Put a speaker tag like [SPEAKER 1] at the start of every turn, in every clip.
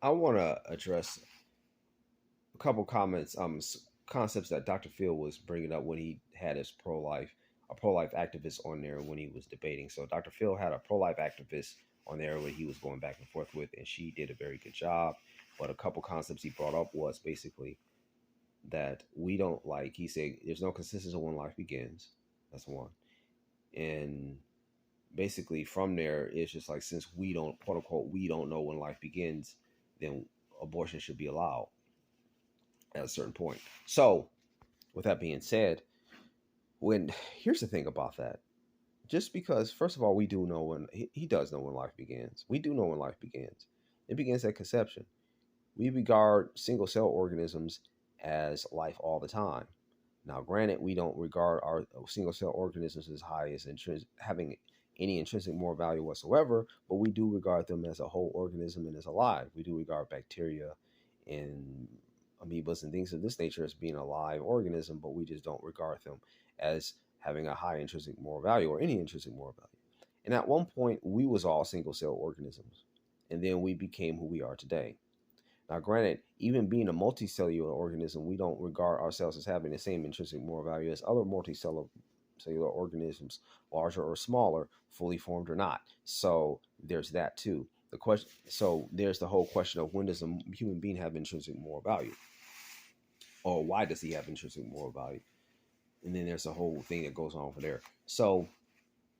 [SPEAKER 1] I want to address a couple comments, concepts that Dr. Phil was bringing up when he had his a pro life activist on there when he was debating. So Dr. Phil had a pro life activist on there where he was going back and forth with, and she did a very good job. But a couple concepts he brought up was basically that we don't like. He said there's no consistency when life begins. That's one, and basically from there it's just like since we don't quote unquote we don't know when life begins, then abortion should be allowed at a certain point. So, with that being said, when here's the thing about that. Just because, first of all, we do know when he does know when life begins. We do know when life begins. It begins at conception. We regard single cell organisms as life all the time. Now, granted, we don't regard our single cell organisms as high as having any intrinsic moral value whatsoever, but we do regard them as a whole organism and as alive. We do regard bacteria and amoebas and things of this nature as being a live organism, but we just don't regard them as having a high intrinsic moral value or any intrinsic moral value. And at one point, we was all single cell organisms, and then we became who we are today. Now, granted, even being a multicellular organism, we don't regard ourselves as having the same intrinsic moral value as other multicellular cellular organisms, larger or smaller, fully formed or not. So there's that too. The question, so there's the whole question of when does a human being have intrinsic moral value, or why does he have intrinsic moral value? And then there's a whole thing that goes on over there. So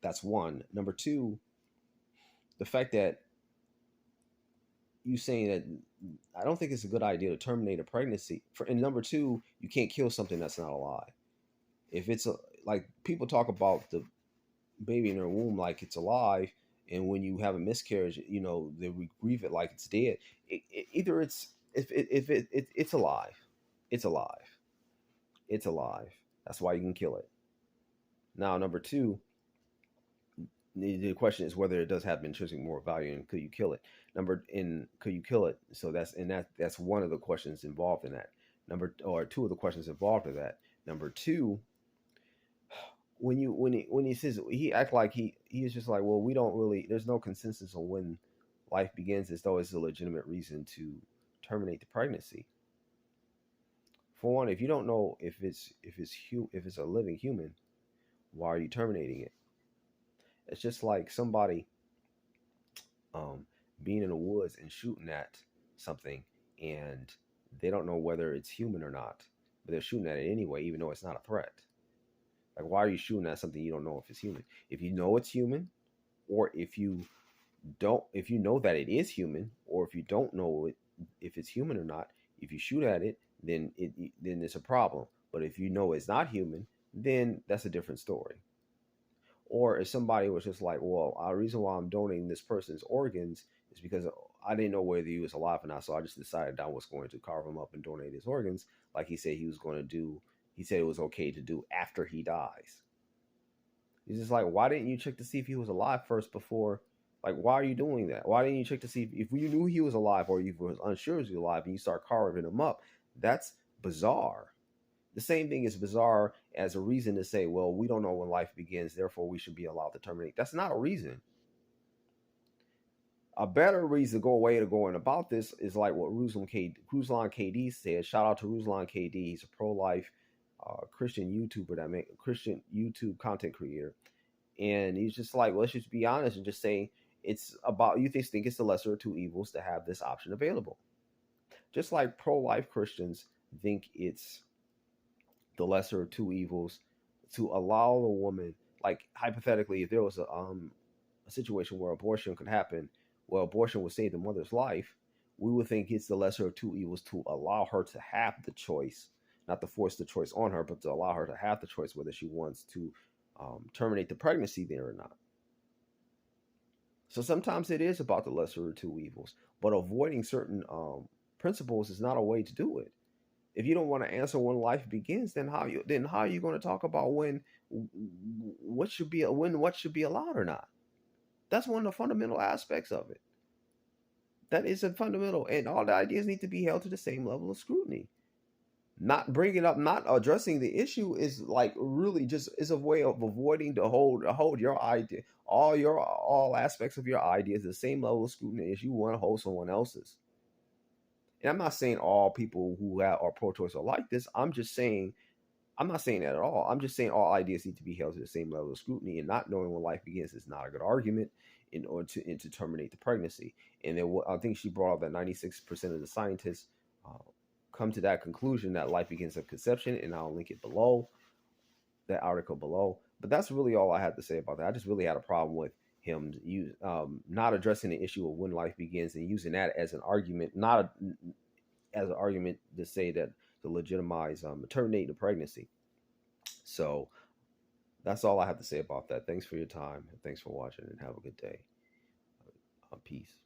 [SPEAKER 1] that's one. Number two, the fact that you saying that I don't think it's a good idea to terminate a pregnancy. And number two, you can't kill something that's not alive. If it's like people talk about the baby in their womb like it's alive, and when you have a miscarriage, they grieve it like it's dead. Either it's if it's alive, it's alive, it's alive. That's why you can kill it. Now, number two, the question is whether it does have intrinsic moral value and could you kill it. Could you kill it? So that's one of the questions involved in that. Two of the questions involved in that. Number two, when he says he act like he is just like, well, we don't really, there's no consensus on when life begins, as though it's a legitimate reason to terminate the pregnancy. For one, if you don't know if it's a living human, why are you terminating it? It's just like somebody um, being in the woods and shooting at something, and they don't know whether it's human or not, but they're shooting at it anyway, even though it's not a threat. Like, why are you shooting at something you don't know if it's human? If you know it's human, or if you know that it is human, or if you don't know if it's human or not, if you shoot at it, then it's a problem. But if you know it's not human, then that's a different story. Or if somebody was just like, well, the reason why I'm donating this person's organs is because I didn't know whether he was alive or not, so I just decided I was going to carve him up and donate his organs, like he said he was going to do. He said it was okay to do after he dies. He's just like, why didn't you check to see if he was alive first before? Like, why are you doing that? Why didn't you check to see if you knew he was alive or you was unsure he was alive and you start carving him up? That's bizarre. The same thing is bizarre as a reason to say, well, we don't know when life begins, therefore we should be allowed to terminate. That's not a reason. A better reason to go away to going about this is like what Ruslan KD said. Shout out to Ruslan KD. He's a pro-life Christian YouTuber that make Christian YouTube content creator, and he's just like, let's just be honest and just say it's about you think it's the lesser of two evils to have this option available. Just like pro-life Christians think it's the lesser of two evils to allow a woman, like hypothetically, if there was a situation where abortion could happen, well, abortion would save the mother's life. We would think it's the lesser of two evils to allow her to have the choice, not to force the choice on her, but to allow her to have the choice whether she wants to terminate the pregnancy there or not. So sometimes it is about the lesser of two evils, but avoiding certain principles is not a way to do it. If you don't want to answer when life begins, then how are you going to talk about what should be allowed or not? That's one of the fundamental aspects of it. That is a fundamental, and all the ideas need to be held to the same level of scrutiny. Not bringing up, not addressing the issue is like really just is a way of avoiding to hold your idea, all aspects of your ideas the same level of scrutiny as you want to hold someone else's. And I'm not saying all people who are pro-choice are like this. I'm not saying that at all. I'm just saying all ideas need to be held to the same level of scrutiny, and not knowing when life begins is not a good argument in order to terminate the pregnancy. And then I think she brought up that 96% of the scientists uh, come to that conclusion that life begins at conception, and I'll link it below, that article below. But that's really all I had to say about that. I just really had a problem with him not addressing the issue of when life begins and using that as an argument, not as an argument to say that to legitimize terminating the pregnancy. So that's all I have to say about that. Thanks for your time. Thanks for watching, and have a good day. Peace.